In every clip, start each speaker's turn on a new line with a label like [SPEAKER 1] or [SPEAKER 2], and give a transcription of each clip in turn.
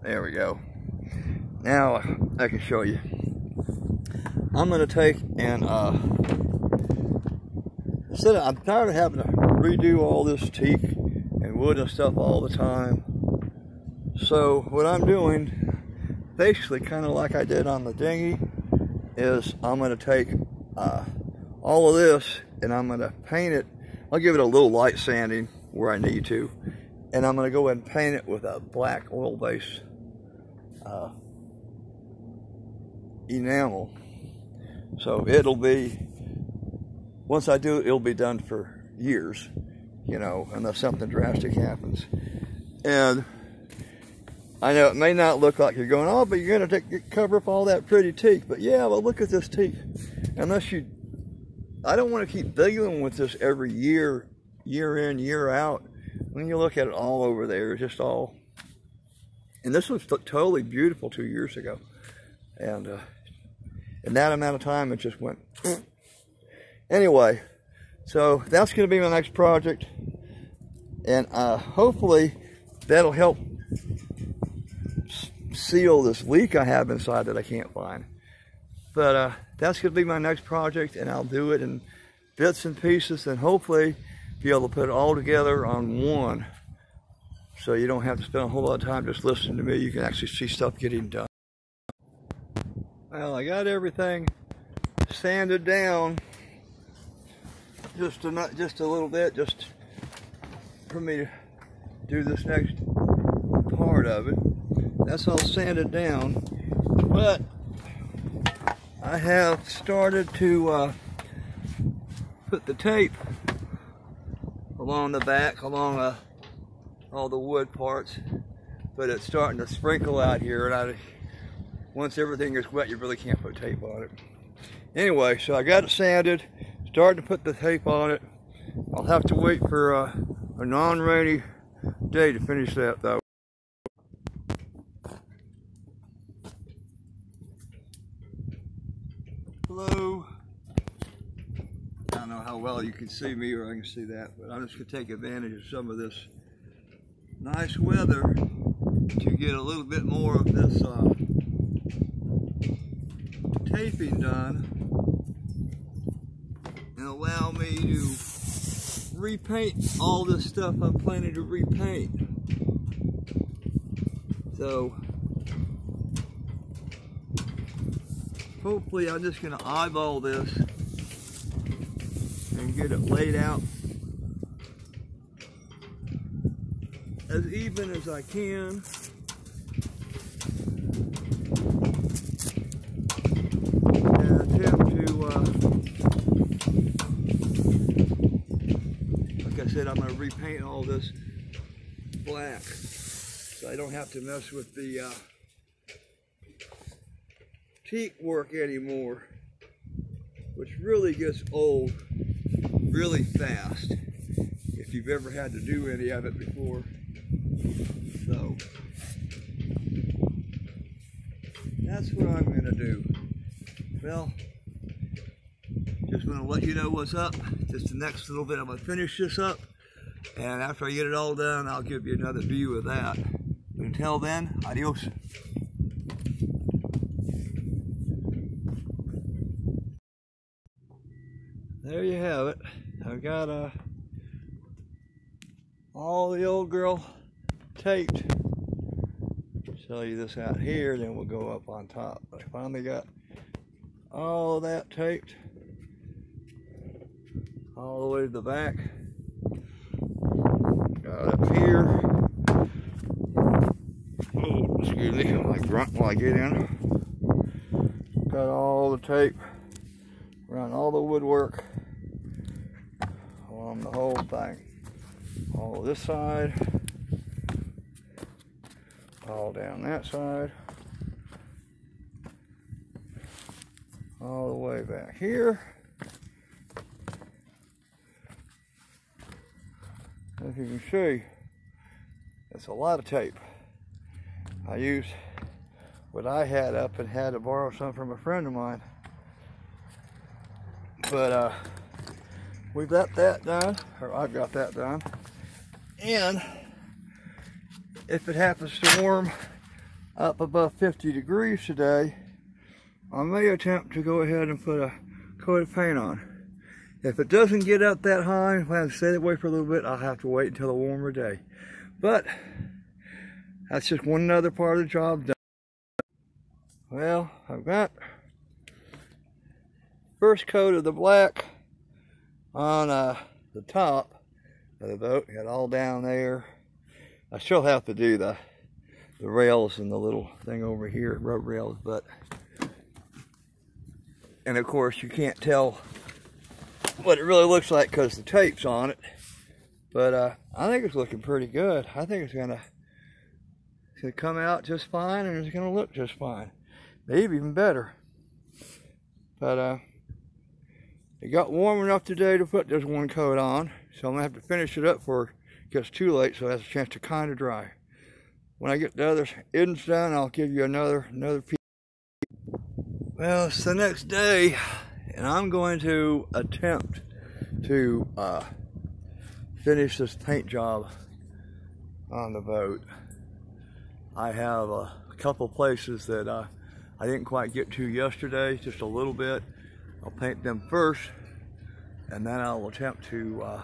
[SPEAKER 1] There we go. Now I can show you. I'm going to take and instead of, I'm tired of having to redo all this teak and wood and stuff all the time. So what I'm doing, basically kind of like I did on the dinghy, is I'm going to take all of this and I'm going to paint it. I'll give it a little light sanding where I need to, and I'm going to go ahead and paint it with a black oil base enamel. So it'll be, once I do it, it'll be done for years, you know, unless something drastic happens. And I know it may not look like you're going, oh, but you're going to cover up all that pretty teak. But yeah, well, look at this teak. Unless you, I don't want to keep dealing with this every year, year in, year out. When you look at it all over there, it's just all, and this was totally beautiful 2 years ago. And in that amount of time, it just went. Anyway, so that's going to be my next project. And hopefully that'll help seal this leak I have inside that I can't find. But that's going to be my next project, and I'll do it in bits and pieces, and hopefully be able to put it all together on one. So you don't have to spend a whole lot of time just listening to me. You can actually see stuff getting done. Well, I got everything sanded down just a little bit, just for me to do this next part of it. That's all sanded down, but I have started to put the tape along the back, along all the wood parts, but it's starting to sprinkle out here, and once everything is wet, you really can't put tape on it. Anyway, so I got it sanded, starting to put the tape on it. I'll have to wait for a non-rainy day to finish that though. Hello. I don't know how well you can see me or I can see that, but I'm just going to take advantage of some of this nice weather to get a little bit more of this taping done and allow me to repaint all this stuff I'm planning to repaint. So hopefully I'm just going to eyeball this and get it laid out as even as I can. And attempt to, like I said, I'm going to repaint all this black so I don't have to mess with the teak work anymore, which really gets old really fast if you've ever had to do any of it before. So that's what I'm going to do. Well, just want to let you know what's up. Just the next little bit, I'm going to finish this up, and after I get it all done, I'll give you another view of that. But until then, adios. There you have it. I've got all the old girl taped. Show you this out here, then we'll go up on top. But I finally got all of that taped all the way to the back. Got up here. Oh, excuse me, I grunt while I get in. Got all the tape around all the woodwork along the whole thing. All this side, all down that side, all the way back here. As you can see, it's a lot of tape. I used what I had up and had to borrow some from a friend of mine. But we've got that done, or I've got that done. And if it happens to warm up above 50 degrees today, I may attempt to go ahead and put a coat of paint on. If it doesn't get up that high, if I have to stay that way for a little bit, I'll have to wait until a warmer day. But that's just one other part of the job done. Well, I've got first coat of the black on the top of the boat. Got all down there. I still have to do the rails and the little thing over here, rub rails, but, and of course you can't tell what it really looks like because the tape's on it, but I think it's looking pretty good. I think it's gonna come out just fine, and it's gonna look just fine, maybe even better. But it got warm enough today to put this one coat on, so I'm gonna have to finish it up before it gets too late, so it has a chance to kind of dry. When I get the other ends done, I'll give you another piece. Well, it's the next day, and I'm going to attempt to finish this paint job on the boat. I have a couple places that I didn't quite get to yesterday, just a little bit. I'll paint them first, and then I'll attempt to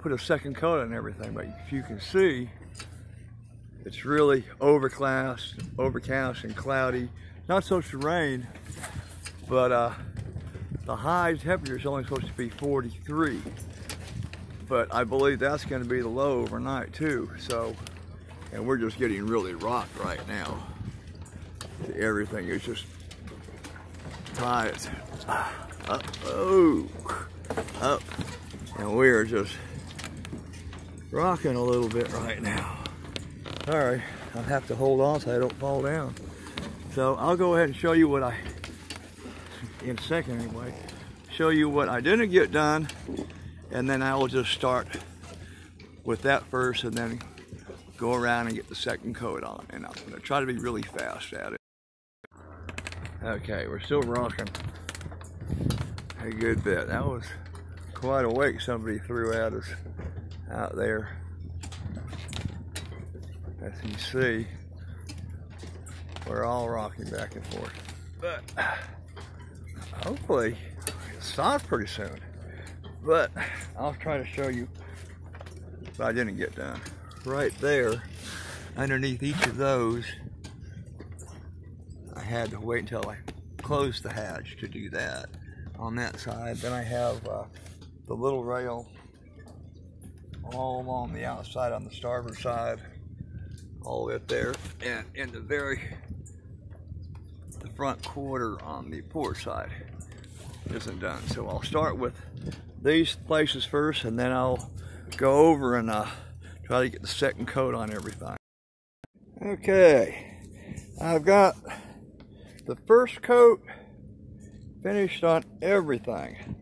[SPEAKER 1] put a second coat on everything. But if you can see, it's really overcast and cloudy. Not supposed to rain, but the high temperature is only supposed to be 43. But I believe that's going to be the low overnight too. So, and we're just getting really rocked right now. Everything is just tight. Up, and we are just rocking a little bit right now. All right, I'll have to hold on so I don't fall down. So I'll go ahead and show you what in a second anyway, show you what I didn't get done, and then I will just start with that first and then go around and get the second coat on. And I'm gonna try to be really fast at it. Okay, we're still rocking a good bit. That was quite a wake somebody threw at us out there. As you see, we're all rocking back and forth. But hopefully it'll stop pretty soon. But I'll try to show you what I didn't get done. Right there, underneath each of those, I had to wait until I closed the hatch to do that. On that side, then I have the little rail all along the outside on the starboard side, all the way up there, and in the front quarter on the port side isn't done. So I'll start with these places first, and then I'll go over and try to get the second coat on everything. Okay, I've got the first coat finished on everything.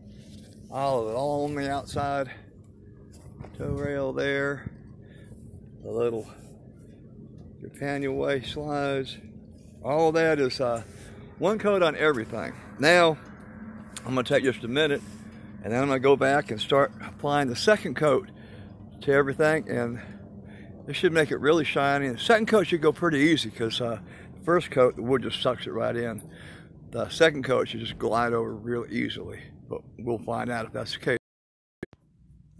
[SPEAKER 1] All of it, all on the outside. Tow rail there. The little companionway slides. All that is one coat on everything. Now, I'm going to take just a minute, and then I'm going to go back and start applying the second coat to everything, and this should make it really shiny. The second coat should go pretty easy because the first coat, the wood just sucks it right in. The second coat should just glide over real easily, but we'll find out if that's the case.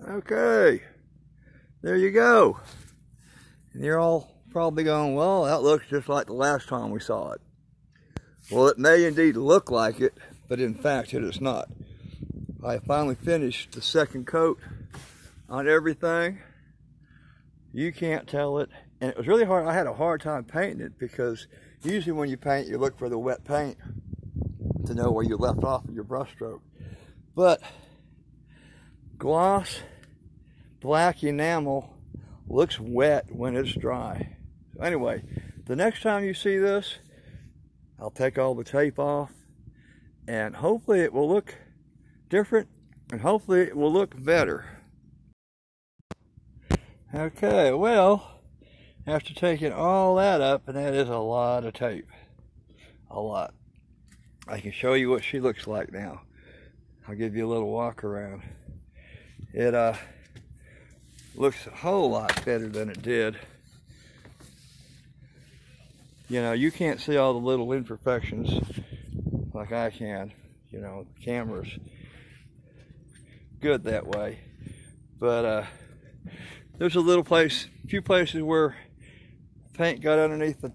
[SPEAKER 1] Okay, there you go. And you're all probably going, well, that looks just like the last time we saw it. Well, it may indeed look like it, but in fact it is not. I finally finished the second coat on everything. You can't tell it, and it was really hard. I had a hard time painting it because usually when you paint, you look for the wet paint to know where you left off of your brush stroke. But gloss black enamel looks wet when it's dry. So anyway, the next time you see this, I'll take all the tape off, and hopefully it will look different, and hopefully it will look better. Okay, well, after taking all that up, and that is a lot of tape, a lot. I can show you what she looks like now. I'll give you a little walk around. It looks a whole lot better than it did You know, you can't see all the little imperfections like I can. You know, the camera's good that way. But there's a few places where paint got underneath the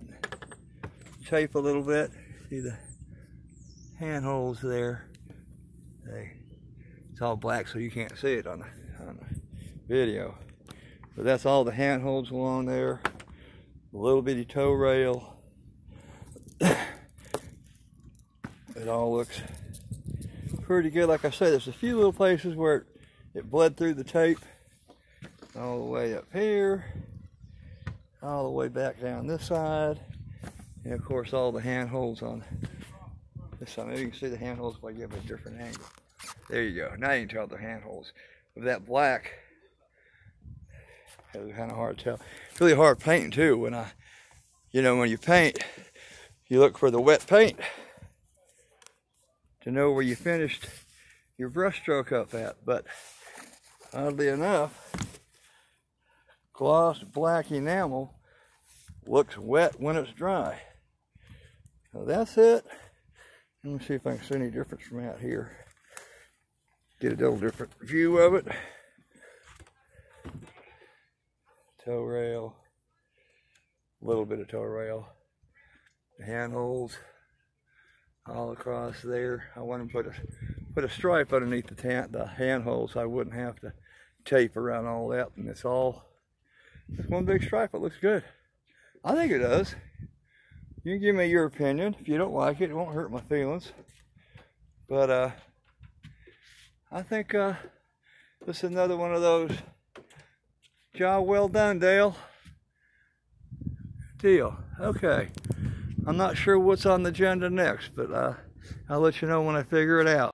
[SPEAKER 1] tape a little bit. See the handholds there. It's all black so you can't see it on the video. But that's all the handholds along there. A little bitty toe rail. It all looks pretty good. Like I said, there's a few little places where it bled through the tape. All the way up here. All the way back down this side. And of course all the handholds on this side. Maybe you can see the handholds if I give it a different angle. There you go. Now you can tell the handholds. With that black, it was kind of hard to tell. It's really hard painting too. When you paint, you look for the wet paint to know where you finished your brush stroke up at. But oddly enough, gloss black enamel looks wet when it's dry. So that's it. Let me see if I can see any difference from out here. Get a little different view of it. Toe rail, a little bit of toe rail. The handholds all across there. I want to put a stripe underneath the handholds so I wouldn't have to tape around all that, and it's one big stripe. It looks good. I think it does. You can give me your opinion. If you don't like it, it won't hurt my feelings. But I think this is another one of those job well done, Dale deal. Okay. I'm not sure what's on the agenda next, but I'll let you know when I figure it out.